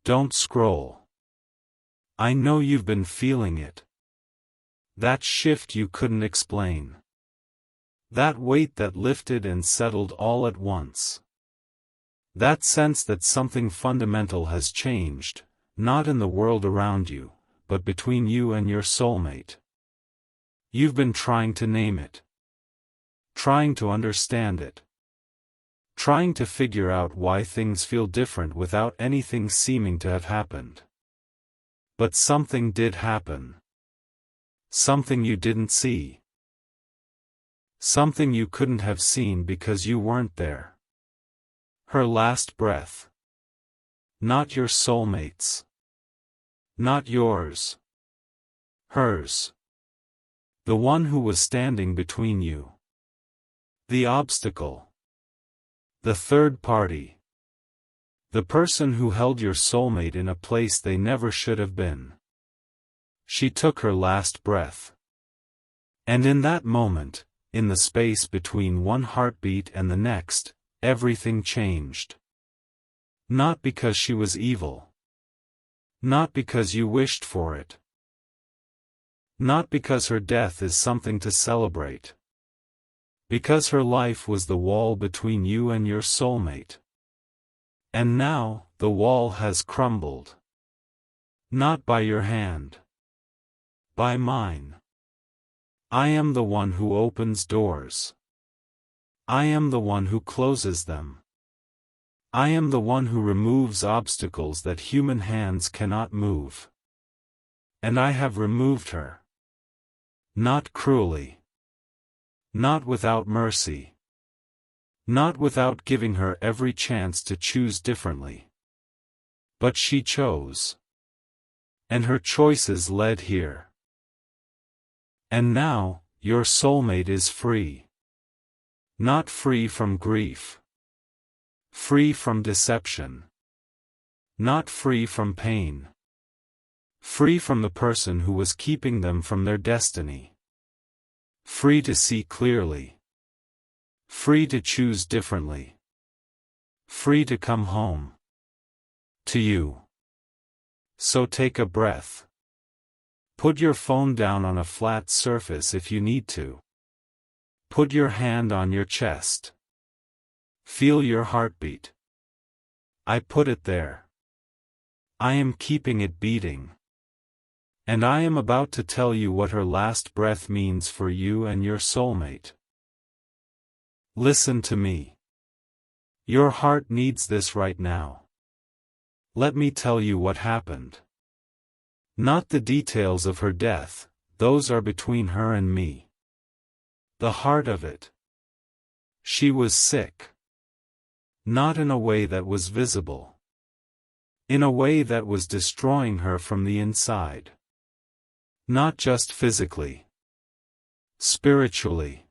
Don't scroll. I know you've been feeling it. That shift you couldn't explain. That weight that lifted and settled all at once. That sense that something fundamental has changed, not in the world around you, but between you and your soulmate. You've been trying to name it. Trying to understand it. Trying to figure out why things feel different without anything seeming to have happened. But something did happen. Something you didn't see. Something you couldn't have seen because you weren't there. Her last breath. Not your soulmate's. Not yours. Hers. The one who was standing between you. The obstacle. The third party. The person who held your soulmate in a place they never should have been. She took her last breath. And in that moment, in the space between one heartbeat and the next, everything changed. Not because she was evil. Not because you wished for it. Not because her death is something to celebrate. Because her life was the wall between you and your soulmate. And now, the wall has crumbled. Not by your hand. By mine. I am the one who opens doors. I am the one who closes them. I am the one who removes obstacles that human hands cannot move. And I have removed her. Not cruelly. Not without mercy. Not without giving her every chance to choose differently. But she chose. And her choices led here. And now, your soulmate is free. Not free from grief. Free from deception. Not free from pain. Free from the person who was keeping them from their destiny. Free to see clearly. Free to choose differently. Free to come home. To you. So take a breath. Put your phone down on a flat surface if you need to. Put your hand on your chest. Feel your heartbeat. I put it there. I am keeping it beating. And I am about to tell you what her last breath means for you and your soulmate. Listen to me. Your heart needs this right now. Let me tell you what happened. Not the details of her death, those are between her and me. The heart of it. She was sick. Not in a way that was visible. In a way that was destroying her from the inside. Not just physically. Spiritually.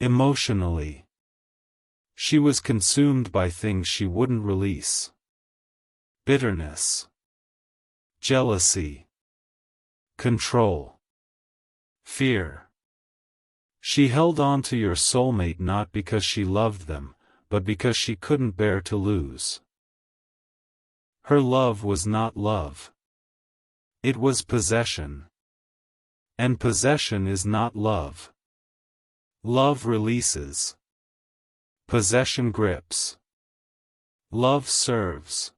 Emotionally. She was consumed by things she wouldn't release. Bitterness. Jealousy. Control. Fear. She held on to your soulmate not because she loved them, but because she couldn't bear to lose. Her love was not love. It was possession. And possession is not love. Love releases. Possession grips. Love serves.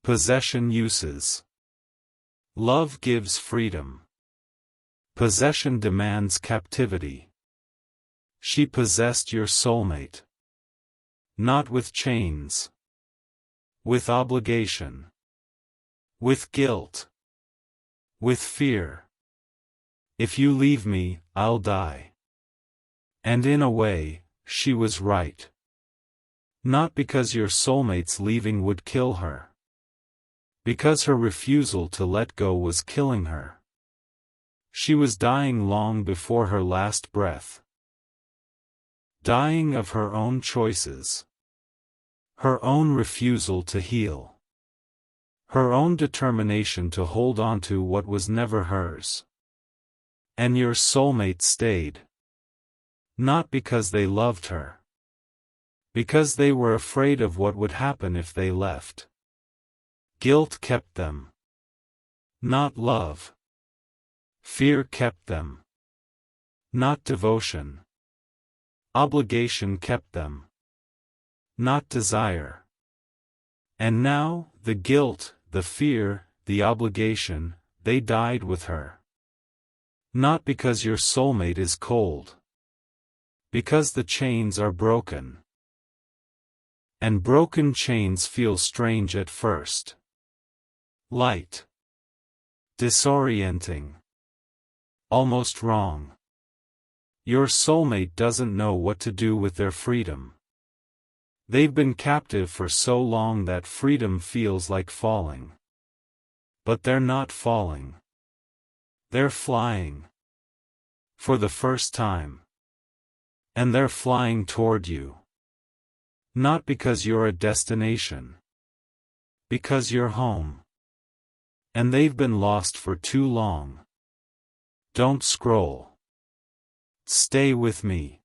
Possession uses. Love gives freedom. Possession demands captivity. She possessed your soulmate. Not with chains. With obligation. With guilt. With fear. If you leave me, I'll die. And in a way, she was right. Not because your soulmate's leaving would kill her. Because her refusal to let go was killing her. She was dying long before her last breath. Dying of her own choices. Her own refusal to heal. Her own determination to hold on to what was never hers. And your soulmate stayed. Not because they loved her. Because they were afraid of what would happen if they left. Guilt kept them. Not love. Fear kept them. Not devotion. Obligation kept them. Not desire. And now, the guilt, the fear, the obligation, they died with her. Not because your soulmate is cold. Because the chains are broken. And broken chains feel strange at first. Light. Disorienting. Almost wrong. Your soulmate doesn't know what to do with their freedom. They've been captive for so long that freedom feels like falling. But they're not falling. They're flying. For the first time. And they're flying toward you. Not because you're a destination. Because you're home. And they've been lost for too long. Don't scroll. Stay with me.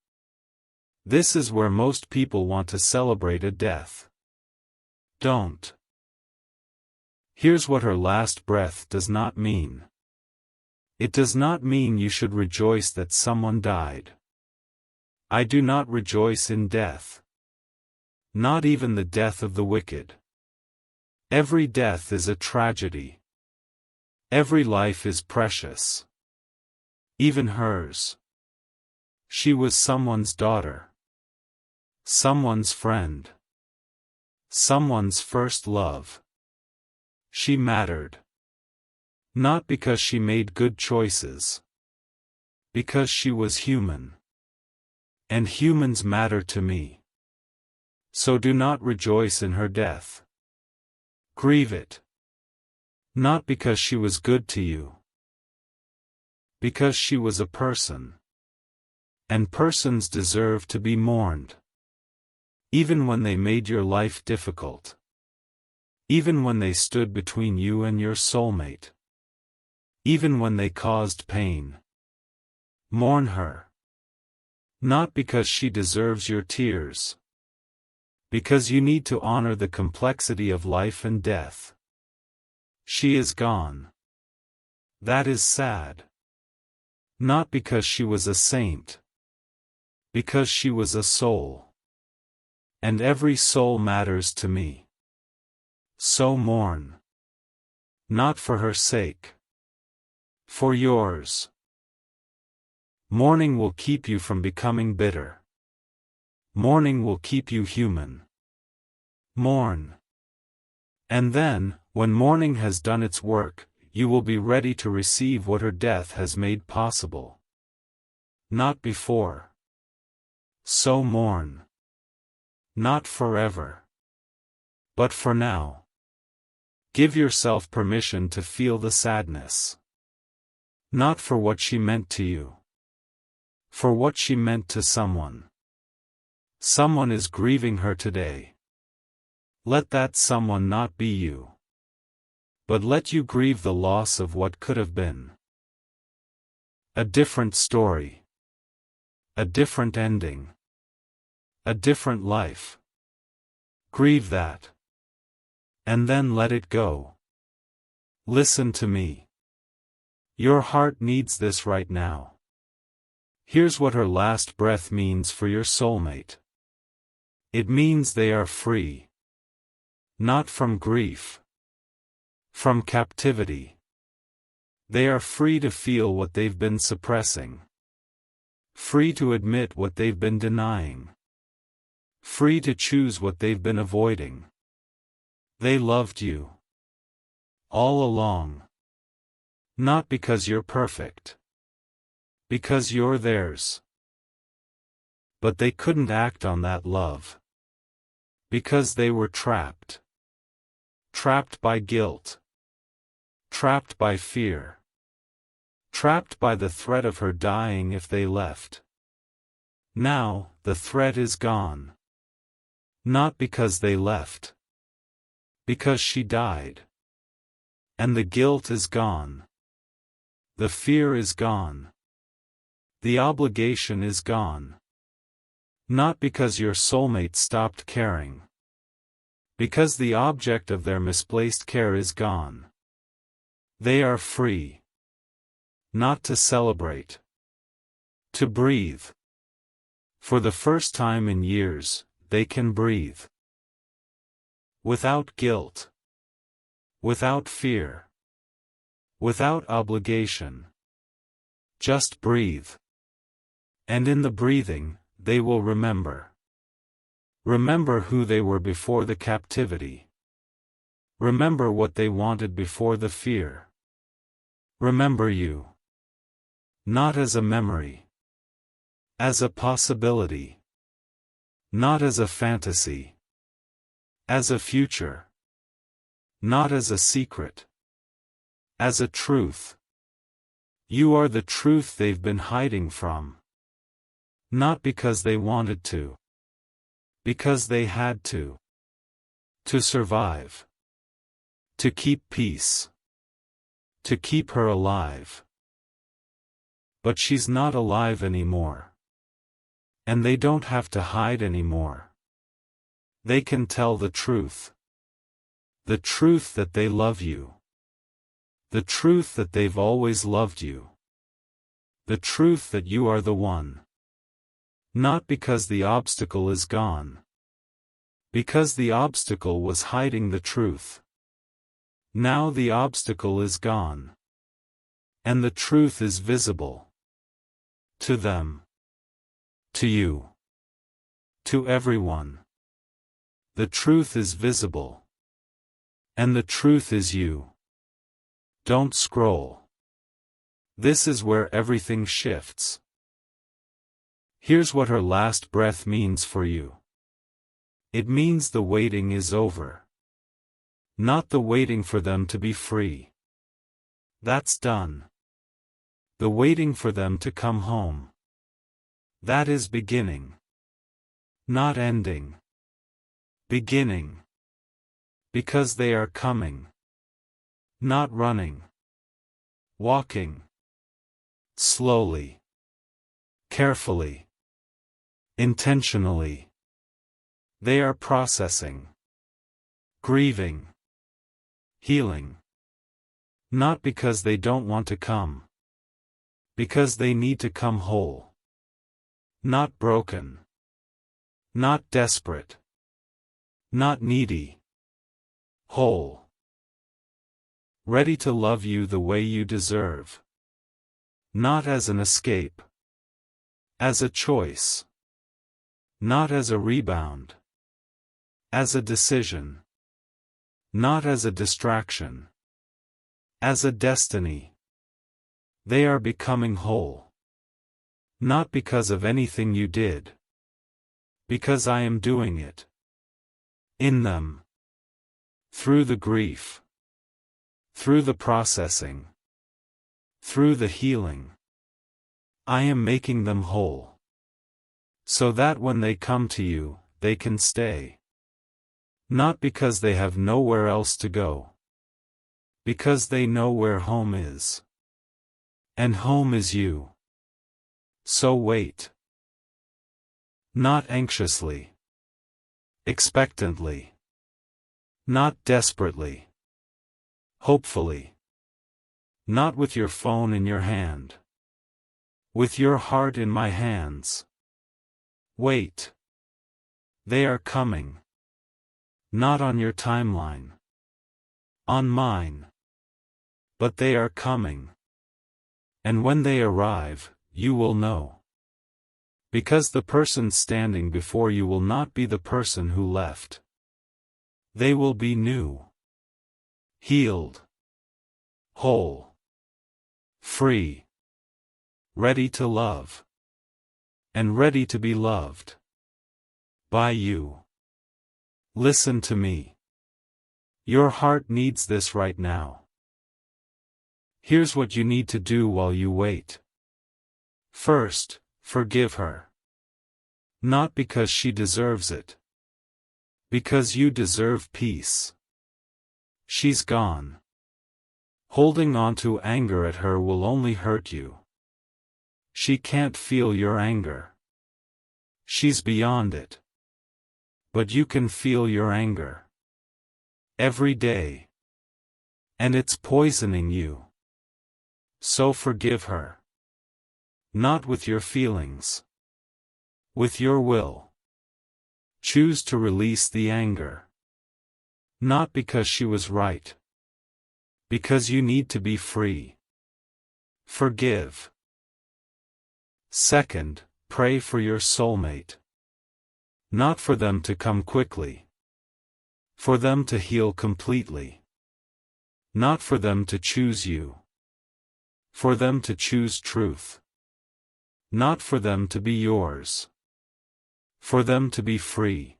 This is where most people want to celebrate a death. Don't. Here's what her last breath does not mean. It does not mean you should rejoice that someone died. I do not rejoice in death. Not even the death of the wicked. Every death is a tragedy. Every life is precious. Even hers. She was someone's daughter. Someone's friend. Someone's first love. She mattered. Not because she made good choices. Because she was human. And humans matter to me. So do not rejoice in her death. Grieve it. Not because she was good to you. Because she was a person. And persons deserve to be mourned. Even when they made your life difficult. Even when they stood between you and your soulmate. Even when they caused pain. Mourn her. Not because she deserves your tears. Because you need to honor the complexity of life and death. She is gone. That is sad. Not because she was a saint. Because she was a soul. And every soul matters to me. So mourn. Not for her sake. For yours. Mourning will keep you from becoming bitter. Mourning will keep you human. Mourn. And then, when mourning has done its work, you will be ready to receive what her death has made possible. Not before. So mourn. Not forever. But for now. Give yourself permission to feel the sadness. Not for what she meant to you. For what she meant to someone. Someone is grieving her today. Let that someone not be you. But let you grieve the loss of what could have been. A different story. A different ending. A different life. Grieve that. And then let it go. Listen to me. Your heart needs this right now. Here's what her last breath means for your soulmate. It means they are free. Not from grief. From captivity. They are free to feel what they've been suppressing. Free to admit what they've been denying. Free to choose what they've been avoiding. They loved you. All along. Not because you're perfect. Because you're theirs. But they couldn't act on that love. Because they were trapped. Trapped by guilt. Trapped by fear. Trapped by the threat of her dying if they left. Now, the threat is gone. Not because they left. Because she died. And the guilt is gone. The fear is gone. The obligation is gone. Not because your soulmate stopped caring. Because the object of their misplaced care is gone. They are free. Not to celebrate. To breathe. For the first time in years, they can breathe. Without guilt. Without fear. Without obligation. Just breathe. And in the breathing, they will remember. Remember who they were before the captivity. Remember what they wanted before the fear. Remember you. Not as a memory. As a possibility. Not as a fantasy. As a future. Not as a secret. As a truth. You are the truth they've been hiding from. Not because they wanted to. Because they had to. To survive. To keep peace. To keep her alive. But she's not alive anymore. And they don't have to hide anymore. They can tell the truth. The truth that they love you. The truth that they've always loved you. The truth that you are the one. Not because the obstacle is gone. Because the obstacle was hiding the truth. Now the obstacle is gone. And the truth is visible. To them. To you. To everyone. The truth is visible. And the truth is you. Don't scroll. This is where everything shifts. Here's what her last breath means for you. It means the waiting is over. Not the waiting for them to be free. That's done. The waiting for them to come home. That is beginning. Not ending. Beginning. Because they are coming. Not running. Walking. Slowly. Carefully. Intentionally. They are processing. Grieving. Healing. Not because they don't want to come. Because they need to come whole. Not broken. Not desperate. Not needy. Whole. Ready to love you the way you deserve. Not as an escape. As a choice. Not as a rebound. As a decision. Not as a distraction. As a destiny. They are becoming whole. Not because of anything you did. Because I am doing it. In them. Through the grief. Through the processing. Through the healing. I am making them whole. So that when they come to you, they can stay. Not because they have nowhere else to go. Because they know where home is. And home is you. So wait. Not anxiously. Expectantly. Not desperately. Hopefully. Not with your phone in your hand. With your heart in my hands. Wait. They are coming. Not on your timeline. On mine. But they are coming. And when they arrive, you will know. Because the person standing before you will not be the person who left. They will be new. Healed. Whole. Free. Ready to love. And ready to be loved. By you. Listen to me. Your heart needs this right now. Here's what you need to do while you wait. First, forgive her. Not because she deserves it. Because you deserve peace. She's gone. Holding on to anger at her will only hurt you. She can't feel your anger. She's beyond it. But you can feel your anger. every day. And it's poisoning you. So forgive her. Not with your feelings. With your will. Choose to release the anger. Not because she was right. Because you need to be free. Forgive. Second, pray for your soulmate. Not for them to come quickly. For them to heal completely. Not for them to choose you. For them to choose truth. Not for them to be yours. For them to be free.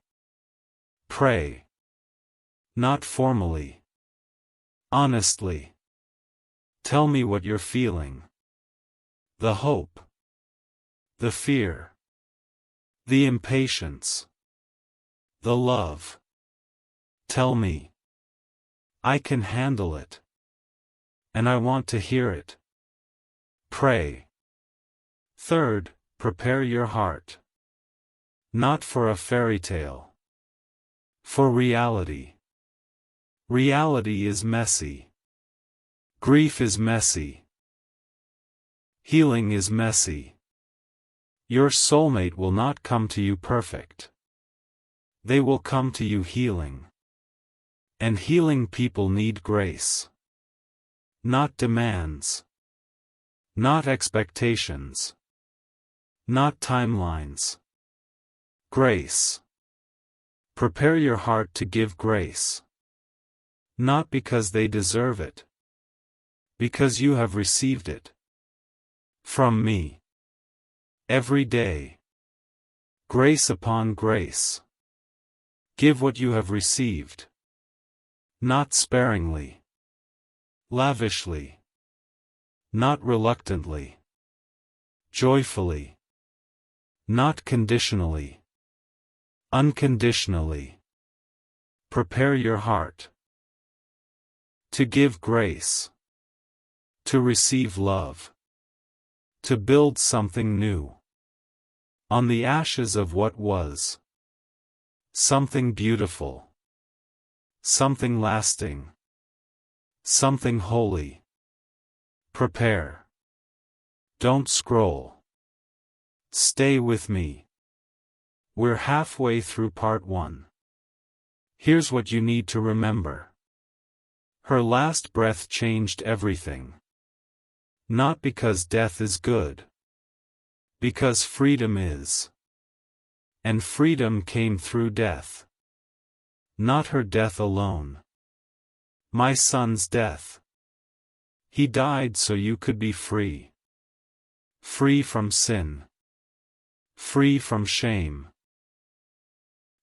Pray. Not formally. Honestly. Tell me what you're feeling. The hope. The fear. The impatience. The love. Tell me. I can handle it. And I want to hear it. Pray. Third, prepare your heart. Not for a fairy tale. For reality. Reality is messy. Grief is messy. Healing is messy. Your soulmate will not come to you perfect. They will come to you healing. And healing people need grace. Not demands. Not expectations. Not timelines. Grace. Prepare your heart to give grace. Not because they deserve it. Because you have received it. From me. Every day. Grace upon grace. Give what you have received. Not sparingly. Lavishly. Not reluctantly. Joyfully. Not conditionally. Unconditionally. Prepare your heart. To give grace. To receive love. To build something new. On the ashes of what was. Something beautiful. Something lasting. Something holy. Prepare. Don't scroll. Stay with me. We're halfway through part 1. Here's what you need to remember. Her last breath changed everything. Not because death is good. Because freedom is. And freedom came through death. Not her death alone. My son's death. He died so you could be free. Free from sin. Free from shame.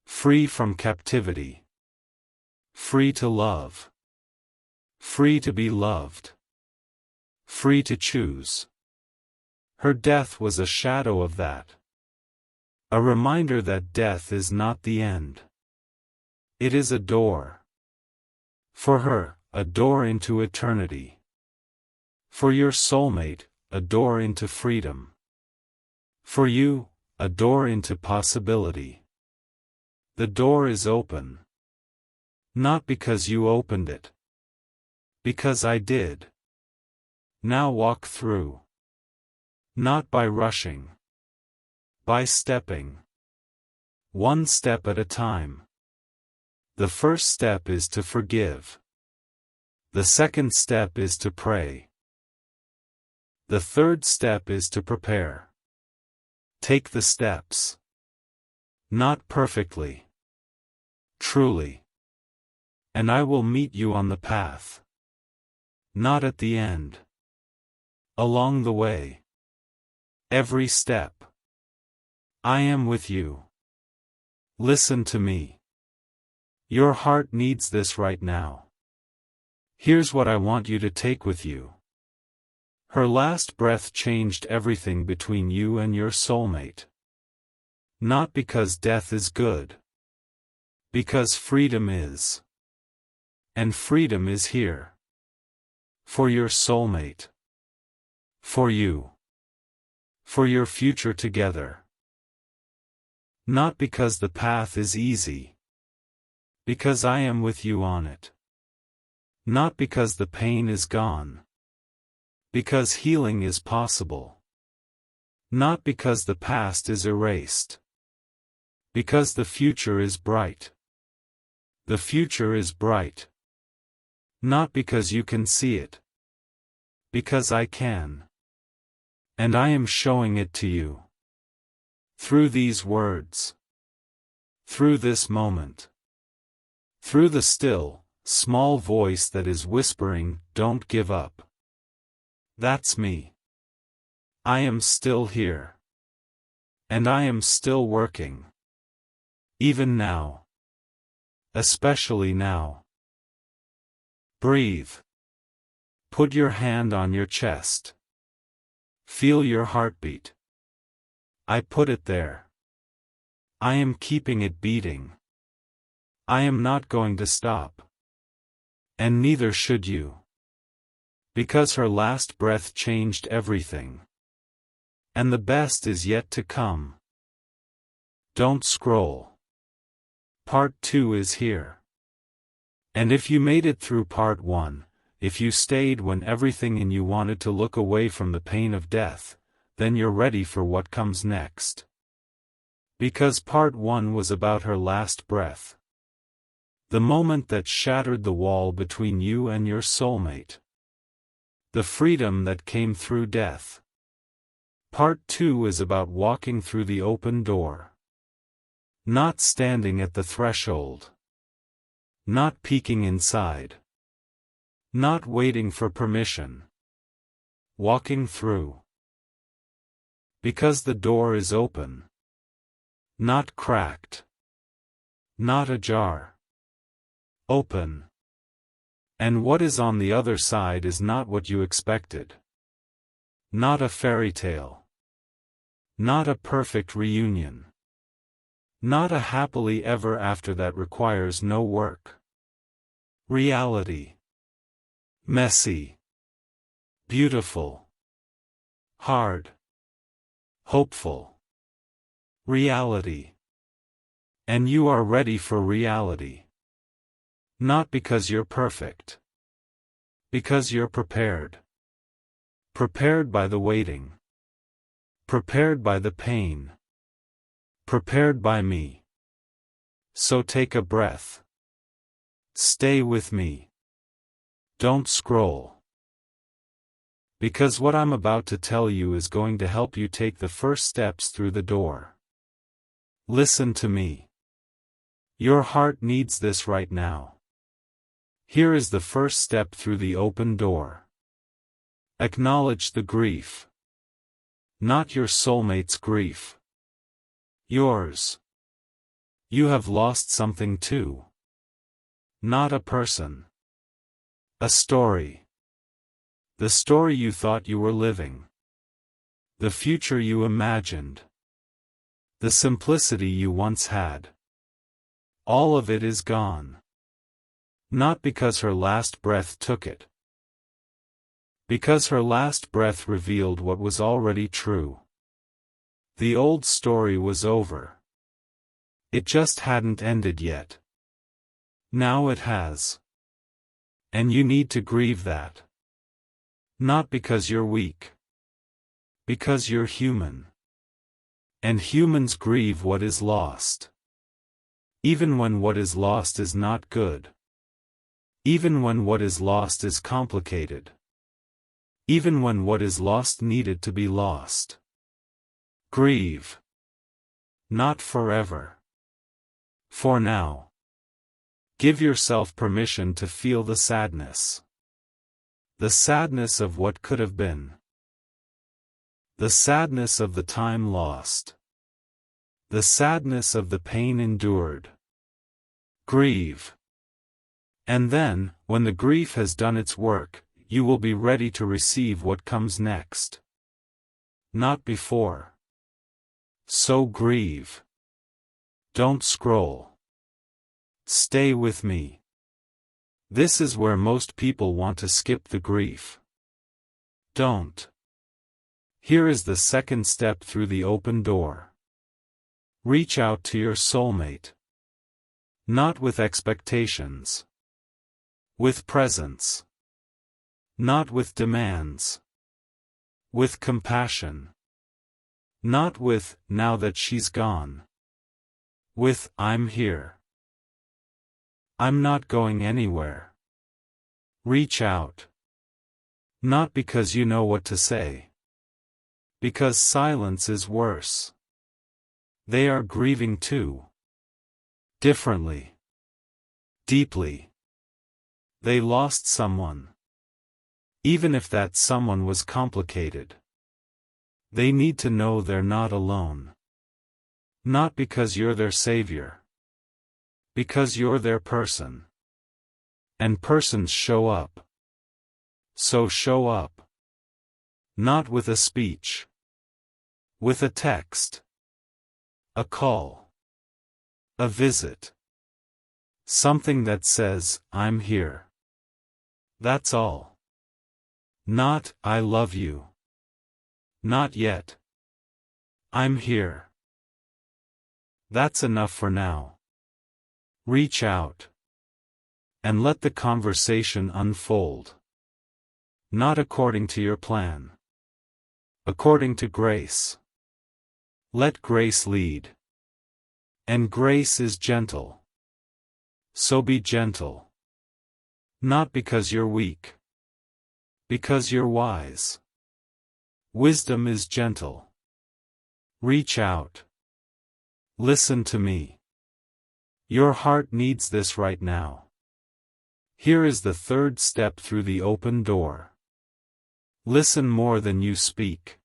Free from captivity. Free to love. Free to be loved. Free to choose. Her death was a shadow of that. A reminder that death is not the end. It is a door. For her, a door into eternity. For your soulmate, a door into freedom. For you, a door into possibility. The door is open. Not because you opened it. Because I did. Now walk through. Not by rushing. By stepping. One step at a time. The first step is to forgive. The second step is to pray. The third step is to prepare. Take the steps. Not perfectly. Truly. And I will meet you on the path. Not at the end. Along the way. Every step. I am with you. Listen to me. Your heart needs this right now. Here's what I want you to take with you. Her last breath changed everything between you and your soulmate. Not because death is good. Because freedom is. And freedom is here. For your soulmate. For you. For your future together. Not because the path is easy. Because I am with you on it. Not because the pain is gone. Because healing is possible. Not because the past is erased. Because the future is bright. The future is bright. Not because you can see it. Because I can. And I am showing it to you. Through these words. Through this moment. Through the still, small voice that is whispering, "Don't give up." That's me. I am still here. And I am still working. Even now. Especially now. Breathe. Put your hand on your chest. Feel your heartbeat. I put it there. I am keeping it beating. I am not going to stop. And neither should you. Because her last breath changed everything. And the best is yet to come. Don't scroll. Part 2 is here. And if you made it through Part 1, if you stayed when everything in you wanted to look away from the pain of death, then you're ready for what comes next. Because Part 1 was about her last breath. The moment that shattered the wall between you and your soulmate. The freedom that came through death. Part 2 is about walking through the open door. Not standing at the threshold. Not peeking inside. Not waiting for permission. Walking through. Because the door is open. Not cracked. Not ajar. Open. And what is on the other side is not what you expected. Not a fairy tale. Not a perfect reunion. Not a happily ever after that requires no work. Reality. Messy. Beautiful. Hard. Hopeful. Reality. And you are ready for reality. Not because you're perfect. Because you're prepared. Prepared by the waiting. Prepared by the pain. Prepared by me. So take a breath. Stay with me. Don't scroll. Because what I'm about to tell you is going to help you take the first steps through the door. Listen to me. Your heart needs this right now. Here is the first step through the open door. Acknowledge the grief. Not your soulmate's grief. Yours. You have lost something too. Not a person. A story. The story you thought you were living. The future you imagined. The simplicity you once had. All of it is gone. Not because her last breath took it. Because her last breath revealed what was already true. The old story was over. It just hadn't ended yet. Now it has. And you need to grieve that. Not because you're weak. Because you're human. And humans grieve what is lost. Even when what is lost is not good. Even when what is lost is complicated. Even when what is lost needed to be lost. Grieve. Not forever. For now. Give yourself permission to feel the sadness. The sadness of what could have been. The sadness of the time lost. The sadness of the pain endured. Grieve. And then, when the grief has done its work, you will be ready to receive what comes next. Not before. So grieve. Don't scroll. Stay with me. This is where most people want to skip the grief. Don't. Here is the second step through the open door. Reach out to your soulmate. Not with expectations. With presence. Not with demands. With compassion. Not with, now that she's gone. With, I'm here. I'm not going anywhere. Reach out. Not because you know what to say. Because silence is worse. They are grieving too. Differently. Deeply. They lost someone. Even if that someone was complicated. They need to know they're not alone. Not because you're their savior. Because you're their person. And persons show up. So show up. Not with a speech. With a text. A call. A visit. Something that says, I'm here. That's all. Not, I love you. Not yet. I'm here. That's enough for now. Reach out. And let the conversation unfold. Not according to your plan. According to grace. Let grace lead. And grace is gentle. So be gentle. Not because you're weak. Because you're wise. Wisdom is gentle. Reach out. Listen to me. Your heart needs this right now. Here is the third step through the open door. Listen more than you speak.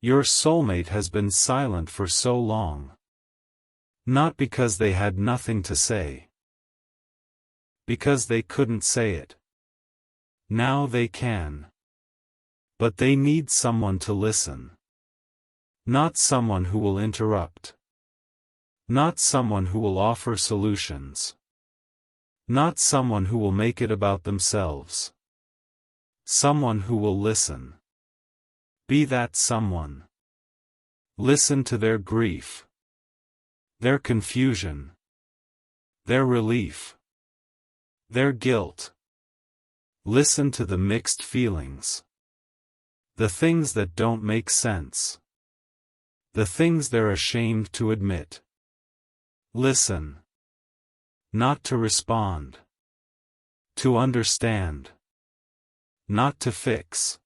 Your soulmate has been silent for so long. Not because they had nothing to say. Because they couldn't say it. Now they can. But they need someone to listen. Not someone who will interrupt. Not someone who will offer solutions. Not someone who will make it about themselves. Someone who will listen. Be that someone. Listen to their grief. Their confusion. Their relief. Their guilt. Listen to the mixed feelings. The things that don't make sense. The things they're ashamed to admit. Listen. Not to respond. To understand. Not to fix.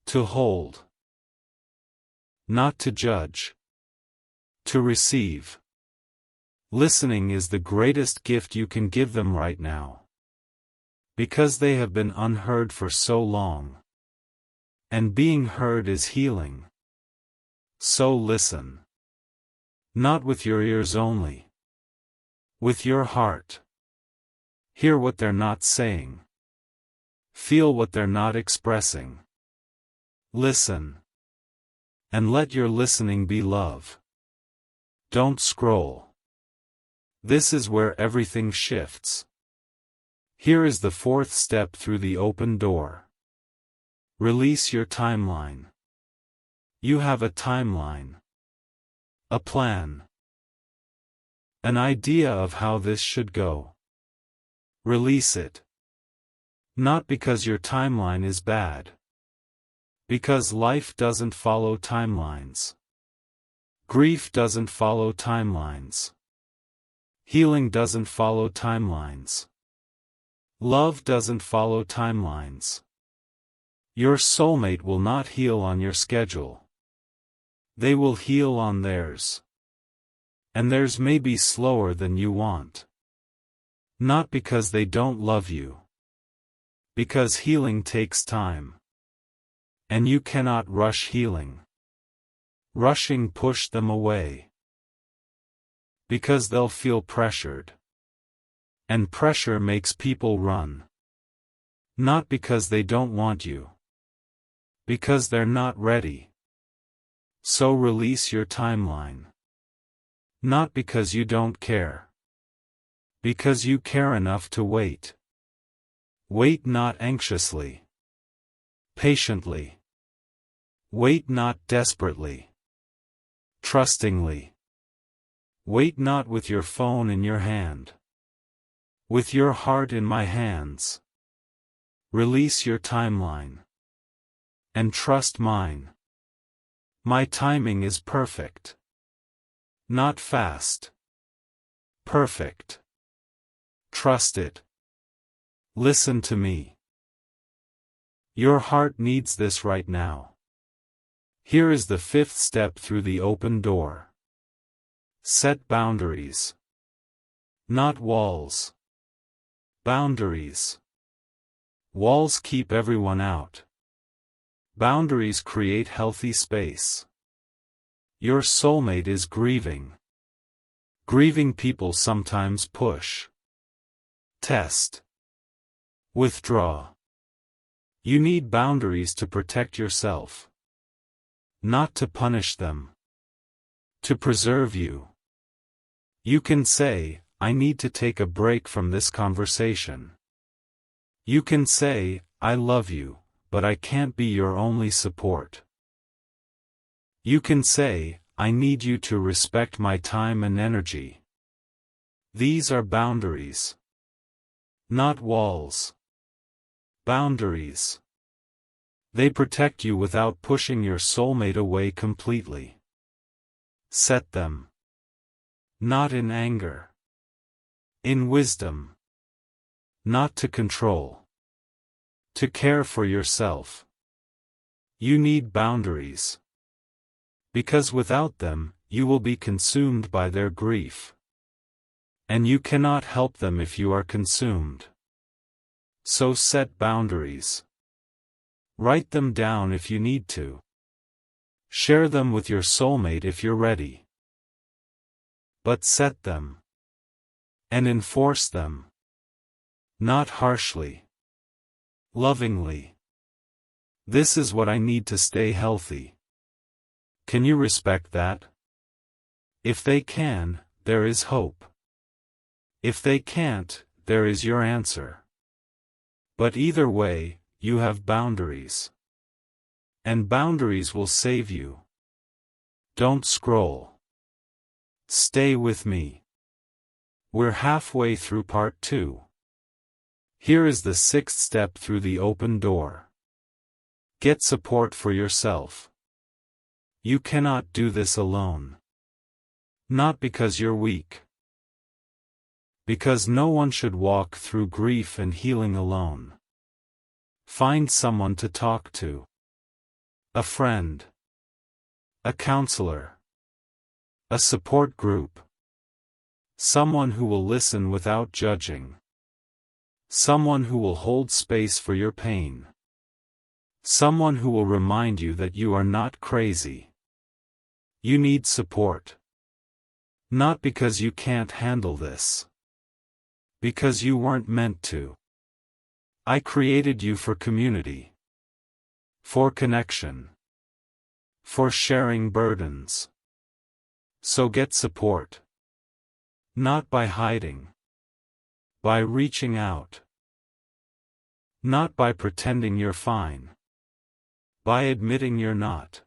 To hold. Not to judge. To receive. Listening is the greatest gift you can give them right now. Because they have been unheard for so long. And being heard is healing. So listen. Not with your ears only. With your heart. Hear what they're not saying. Feel what they're not expressing. Listen. And let your listening be love. Don't scroll. This is where everything shifts. Here is the fourth step through the open door. Release your timeline. You have a timeline. A plan. An idea of how this should go. Release it. Not because your timeline is bad. Because life doesn't follow timelines. Grief doesn't follow timelines. Healing doesn't follow timelines. Love doesn't follow timelines. Your soulmate will not heal on your schedule. They will heal on theirs. And theirs may be slower than you want. Not because they don't love you. Because healing takes time. And you cannot rush healing. Rushing push them away. Because they'll feel pressured. And pressure makes people run. Not because they don't want you. Because they're not ready. So release your timeline. Not because you don't care. Because you care enough to wait. Wait not anxiously. Patiently. Wait not desperately. Trustingly. Wait not with your phone in your hand. With your heart in my hands. Release your timeline. And trust mine. My timing is perfect. Not fast. Perfect. Trust it. Listen to me. Your heart needs this right now. Here is the 5th step through the open door. Set boundaries. Not walls. Boundaries. Walls keep everyone out. Boundaries create healthy space. Your soulmate is grieving. Grieving people sometimes push. Test. Withdraw. You need boundaries to protect yourself. Not to punish them. To preserve you. You can say, I need to take a break from this conversation. You can say, I love you, but I can't be your only support. You can say, I need you to respect my time and energy. These are boundaries. Not walls. Boundaries. They protect you without pushing your soulmate away completely. Set them. Not in anger. In wisdom. Not to control. To care for yourself. You need boundaries. Because without them, you will be consumed by their grief. And you cannot help them if you are consumed. So set boundaries. Write them down if you need to. Share them with your soulmate if you're ready. But set them. And enforce them. Not harshly. Lovingly. This is what I need to stay healthy. Can you respect that? If they can, there is hope. If they can't, there is your answer. But either way, you have boundaries. And boundaries will save you. Don't scroll. Stay with me. We're halfway through part 2. Here is the 6th step through the open door. Get support for yourself. You cannot do this alone. Not because you're weak. Because no one should walk through grief and healing alone. Find someone to talk to. A friend. A counselor. A support group. Someone who will listen without judging. Someone who will hold space for your pain. Someone who will remind you that you are not crazy. You need support. Not because you can't handle this. Because you weren't meant to. I created you for community. For connection. For sharing burdens. So get support. Not by hiding. By reaching out. Not by pretending you're fine. By admitting you're not.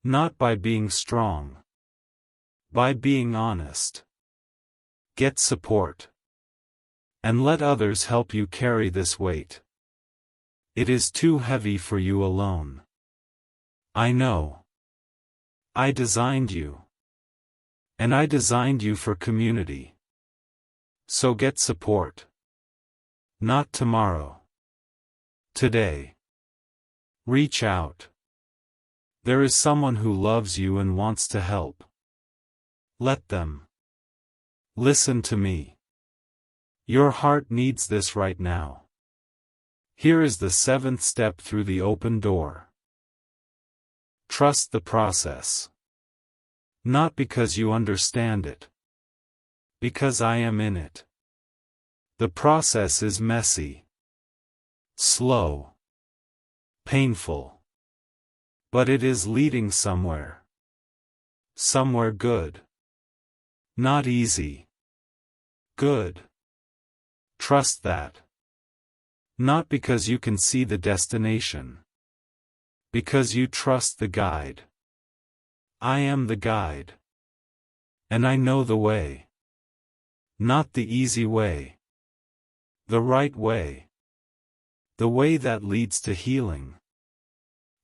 Not by being strong. By being honest. Get support. And let others help you carry this weight. It is too heavy for you alone. I know. I designed you. And I designed you for community. So get support. Not tomorrow. Today. Reach out. There is someone who loves you and wants to help. Let them. Listen to me. Your heart needs this right now. Here is the 7th step through the open door. Trust the process. Not because you understand it. Because I am in it. The process is messy. Slow. Painful. But it is leading somewhere. Somewhere good. Not easy. Good. Trust that. Not because you can see the destination. Because you trust the guide. I am the guide. And I know the way. Not the easy way. The right way. The way that leads to healing.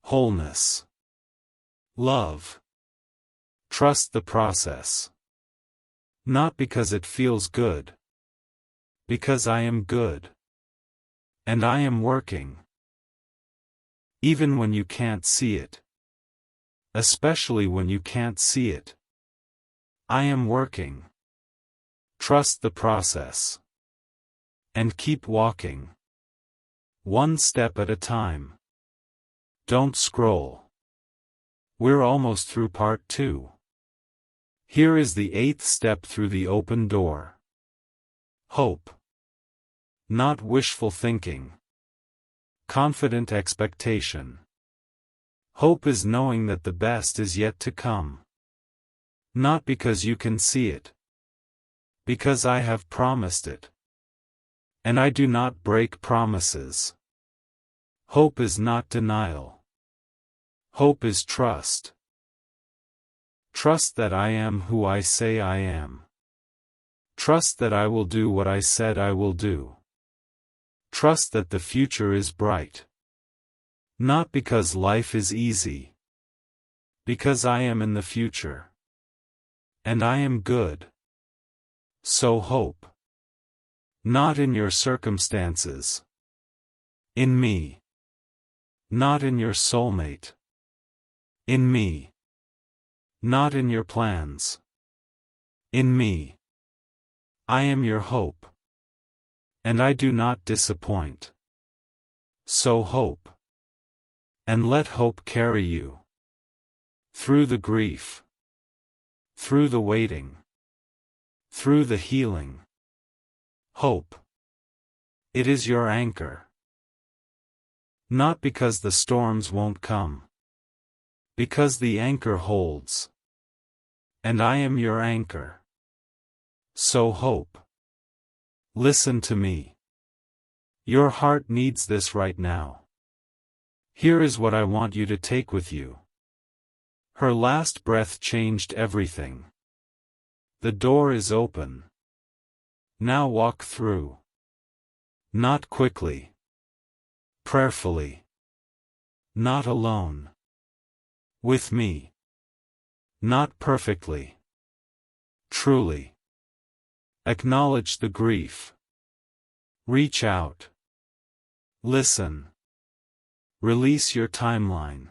Wholeness. Love. Trust the process. Not because it feels good. Because I am good. And I am working. Even when you can't see it. Especially when you can't see it. I am working. Trust the process. And keep walking. One step at a time. Don't scroll. We're almost through part 2. Here is the 8th step through the open door. Hope. Not wishful thinking. Confident expectation. Hope is knowing that the best is yet to come. Not because you can see it. Because I have promised it. And I do not break promises. Hope is not denial. Hope is trust. Trust that I am who I say I am. Trust that I will do what I said I will do. Trust that the future is bright. Not because life is easy. Because I am in the future. And I am good. So hope. Not in your circumstances. In me. Not in your soulmate. In me. Not in your plans. In me. I am your hope. And I do not disappoint. So hope. And let hope carry you. Through the grief. Through the waiting. Through the healing. Hope. It is your anchor. Not because the storms won't come. Because the anchor holds. And I am your anchor. So hope. Listen to me. Your heart needs this right now. Here is what I want you to take with you. Her last breath changed everything. The door is open. Now walk through. Not quickly. Prayerfully. Not alone. With me. Not perfectly. Truly. Acknowledge the grief. Reach out. Listen. Release your timeline.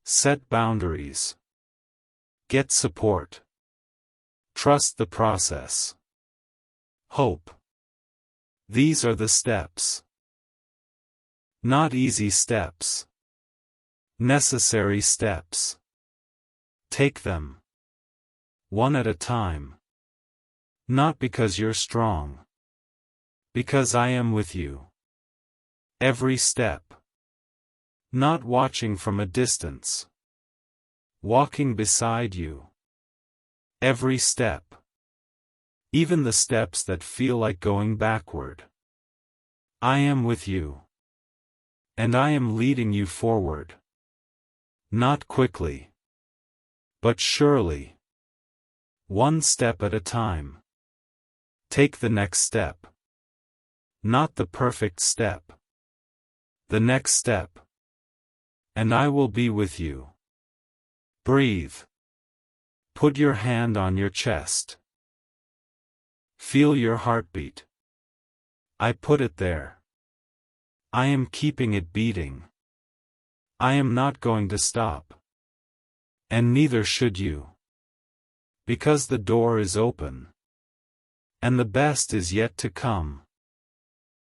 Set boundaries. Get support. Trust the process. Hope. These are the steps. Not easy steps. Necessary steps. Take them. One at a time. Not because you're strong. Because I am with you. Every step. Not watching from a distance. Walking beside you. Every step. Even the steps that feel like going backward. I am with you. And I am leading you forward. Not quickly. But surely. One step at a time. Take the next step. Not the perfect step. The next step. And I will be with you. Breathe. Put your hand on your chest. Feel your heartbeat. I put it there. I am keeping it beating. I am not going to stop. And neither should you. Because the door is open. And the best is yet to come.